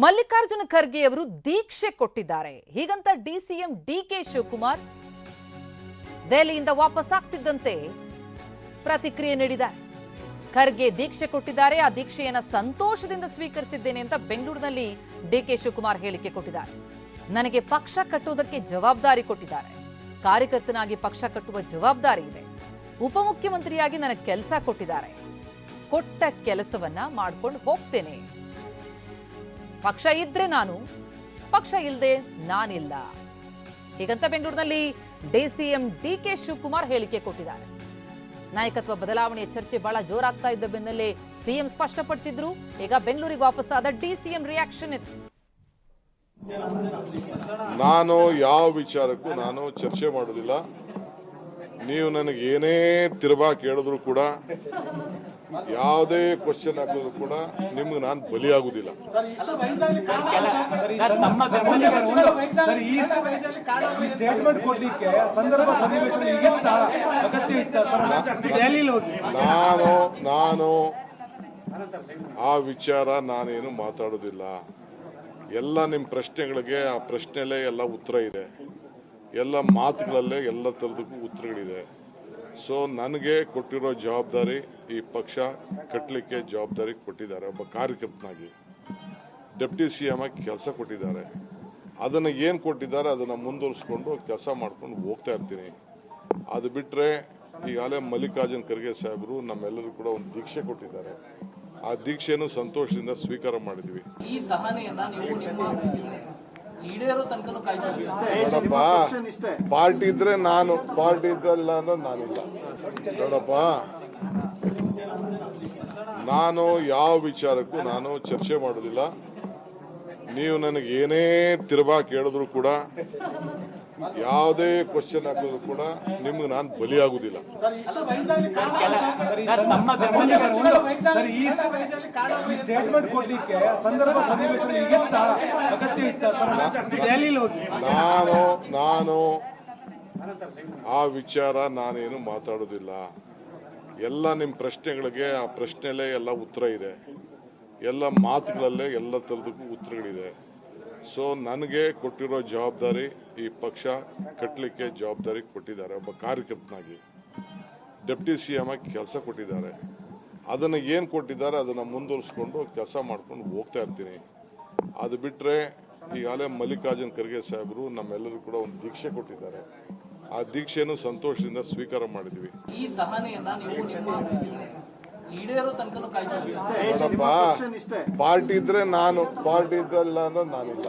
ಮಲ್ಲಿಕಾರ್ಜುನ ಖರ್ಗೆ ಅವರು ದೀಕ್ಷೆ ಕೊಟ್ಟಿದ್ದಾರೆ. ಹೀಗಂತ ಡಿಸಿಎಂ ಡಿಕೆ ಶಿವಕುಮಾರ್ ದೆಹಲಿಯಿಂದ ವಾಪಸ್ ಆಗ್ತಿದ್ದಂತೆ ಪ್ರತಿಕ್ರಿಯೆ ನೀಡಿದ್ದಾರೆ. ಖರ್ಗೆ ದೀಕ್ಷೆ ಕೊಟ್ಟಿದ್ದಾರೆ, ಆ ದೀಕ್ಷೆಯನ್ನು ಸಂತೋಷದಿಂದ ಸ್ವೀಕರಿಸಿದ್ದೇನೆ ಅಂತ ಬೆಂಗಳೂರಿನಲ್ಲಿ ಡಿಕೆ ಶಿವಕುಮಾರ್ ಹೇಳಿಕೆ ಕೊಟ್ಟಿದ್ದಾರೆ. ನನಗೆ ಪಕ್ಷ ಕಟ್ಟುವುದಕ್ಕೆ ಜವಾಬ್ದಾರಿ ಕೊಟ್ಟಿದ್ದಾರೆ, ಕಾರ್ಯಕರ್ತನಾಗಿ ಪಕ್ಷ ಕಟ್ಟುವ ಜವಾಬ್ದಾರಿ ಇದೆ. ಉಪಮುಖ್ಯಮಂತ್ರಿಯಾಗಿ ನನಗೆ ಕೆಲಸ ಕೊಟ್ಟಿದ್ದಾರೆ, ಕೊಟ್ಟ ಕೆಲಸವನ್ನ ಮಾಡ್ಕೊಂಡು ಹೋಗ್ತೇನೆ. ಪಕ್ಷ ಇದ್ರೆ ನಾನು, ಪಕ್ಷ ಇಲ್ಲದೆ ನಾನಿಲ್ಲ. ಹೀಗಂತ ಬೆಂಗಳೂರಿನಲ್ಲಿ ಡಿಸಿಎಂ ಡಿಕೆ ಶಿವಕುಮಾರ್ ಹೇಳಿಕೆ ಕೊಟ್ಟಿದ್ದಾರೆ. ನಾಯಕತ್ವ ಬದಲಾವಣೆಯ ಚರ್ಚೆ ಬಹಳ ಜೋರಾಗ್ತಾ ಇದ್ದ ಬೆನ್ನಲ್ಲೇ ಸಿಎಂ ಸ್ಪಷ್ಟಪಡಿಸಿದ್ರು. ಈಗ ಬೆಂಗಳೂರಿಗೆ ವಾಪಸ್ಸಾದ ಡಿಸಿಎಂ ರಿಯಾಕ್ಷನ್ ಇದೆ. ನಾನು ಯಾವ ವಿಚಾರಕ್ಕೂ ನಾನು ಚರ್ಚೆ ಮಾಡೋದಿಲ್ಲ. ನೀವು ನನಗೆ ಏನೇ ತಿರುಬಾ ಕೇಳಿದ್ರು ಕೂಡ, ಯಾವುದೇ ಕ್ವಶನ್ ಹಾಕಿದ್ರು ಕೂಡ ನಿಮ್ಗೆ ನಾನು ಬಲಿಯಾಗುದಿಲ್ಲ. ನಾನು ಆ ವಿಚಾರ ನಾನೇನು ಮಾತಾಡೋದಿಲ್ಲ. ಎಲ್ಲ ನಿಮ್ಮ ಪ್ರಶ್ನೆಗಳಿಗೆ ಆ ಪ್ರಶ್ನೆಯಲ್ಲೇ ಎಲ್ಲ ಉತ್ತರ ಇದೆ, ಎಲ್ಲ ಮಾತುಗಳಲ್ಲೇ ಎಲ್ಲ ಥರದಕ್ಕೂ ಉತ್ತರಗಳಿದೆ. ಸೊ ನನಗೆ ಕೊಟ್ಟಿರೋ ಜವಾಬ್ದಾರಿ, ಈ ಪಕ್ಷ ಕಟ್ಟಲಿಕ್ಕೆ ಜವಾಬ್ದಾರಿ ಕೊಟ್ಟಿದ್ದಾರೆ. ಒಬ್ಬ ಕಾರ್ಯಕರ್ತನಾಗಿ ಡೆಪ್ಟಿ CM ಆಗಿ ಕೆಲಸ ಕೊಟ್ಟಿದ್ದಾರೆ. ಅದನ್ನು ಏನು ಕೊಟ್ಟಿದ್ದಾರೆ ಅದನ್ನು ಮುಂದುವರಿಸ್ಕೊಂಡು ಕೆಲಸ ಮಾಡ್ಕೊಂಡು ಹೋಗ್ತಾ ಇರ್ತೀನಿ. ಅದು ಬಿಟ್ಟರೆ ಈಗಾಗಲೇ ಮಲ್ಲಿಕಾರ್ಜುನ ಖರ್ಗೆ ಸಾಹೇಬರು ನಮ್ಮೆಲ್ಲರೂ ಕೂಡ ಒಂದು ದೀಕ್ಷೆ ಕೊಟ್ಟಿದ್ದಾರೆ. ಆ ದೀಕ್ಷೆಯನ್ನು ಸಂತೋಷದಿಂದ ಸ್ವೀಕಾರ ಮಾಡಿದ್ವಿ. ಈ ಸಹನೆಯನ್ನ ನೀವು ನೋಡಪ್ಪ, ಪಾರ್ಟಿ ಇದ್ರೆ ನಾನು, ಪಾರ್ಟಿ ಇದ್ದಲ್ಲ ಅಂದ್ರೆ ನಾನಿಲ್ಲ. ನೋಡಪ್ಪ, ನಾನು ಯಾವ ವಿಚಾರಕ್ಕೂ ನಾನು ಚರ್ಚೆ ಮಾಡೋದಿಲ್ಲ. ನೀವು ನನಗೆ ಏನೇ ತಿರುಬಾ ಕೇಳಿದ್ರು ಕೂಡ, ಯಾವುದೇ ಕ್ವಶನ್ ಹಾಕಿದ್ರು ಕೂಡ ನಿಮ್ಗೆ ನಾನು ಬಲಿಯಾಗುದಿಲ್ಲ. ನಾನು ಆ ವಿಚಾರ ನಾನೇನು ಮಾತಾಡೋದಿಲ್ಲ. ಎಲ್ಲ ನಿಮ್ಮ ಪ್ರಶ್ನೆಗಳಿಗೆ ಆ ಪ್ರಶ್ನೆಯಲ್ಲೇ ಎಲ್ಲ ಉತ್ತರ ಇದೆ, ಎಲ್ಲ ಮಾತುಗಳಲ್ಲೇ ಎಲ್ಲ ಥರದಕ್ಕೂ ಉತ್ತರಗಳಿದೆ. ಸೊ ನನಗೆ ಕೊಟ್ಟಿರೋ ಜವಾಬ್ದಾರಿ, ಈ ಪಕ್ಷ ಕಟ್ಟಲಿಕ್ಕೆ ಜವಾಬ್ದಾರಿ ಕೊಟ್ಟಿದ್ದಾರೆ. ಒಬ್ಬ ಕಾರ್ಯಕರ್ತನಾಗಿ ಡೆಪ್ಟಿ CM ಆಗಿ ಕೆಲಸ ಕೊಟ್ಟಿದ್ದಾರೆ. ಅದನ್ನು ಏನು ಕೊಟ್ಟಿದ್ದಾರೆ ಅದನ್ನು ಮುಂದುವರಿಸ್ಕೊಂಡು ಕೆಲಸ ಮಾಡ್ಕೊಂಡು ಹೋಗ್ತಾ ಇರ್ತೀನಿ. ಅದು ಬಿಟ್ಟರೆ ಈಗಾಗಲೇ ಮಲ್ಲಿಕಾರ್ಜುನ ಖರ್ಗೆ ಸಾಹೇಬರು ನಮ್ಮೆಲ್ಲರೂ ಕೂಡ ಒಂದು ದೀಕ್ಷೆ ಕೊಟ್ಟಿದ್ದಾರೆ. ಆ ದೀಕ್ಷೆಯನ್ನು ಸಂತೋಷದಿಂದ ಸ್ವೀಕಾರ ಮಾಡಿದ್ವಿ. ಈ ಸಹನೆಯನ್ನ ನೀವು ನೋಡಪ್ಪ, ಪಾರ್ಟಿ ಇದ್ರೆ ನಾನು, ಪಾರ್ಟಿ ಇದ್ದಲ್ಲ ಅಂದ್ರೆ ನಾನಿಲ್ಲ.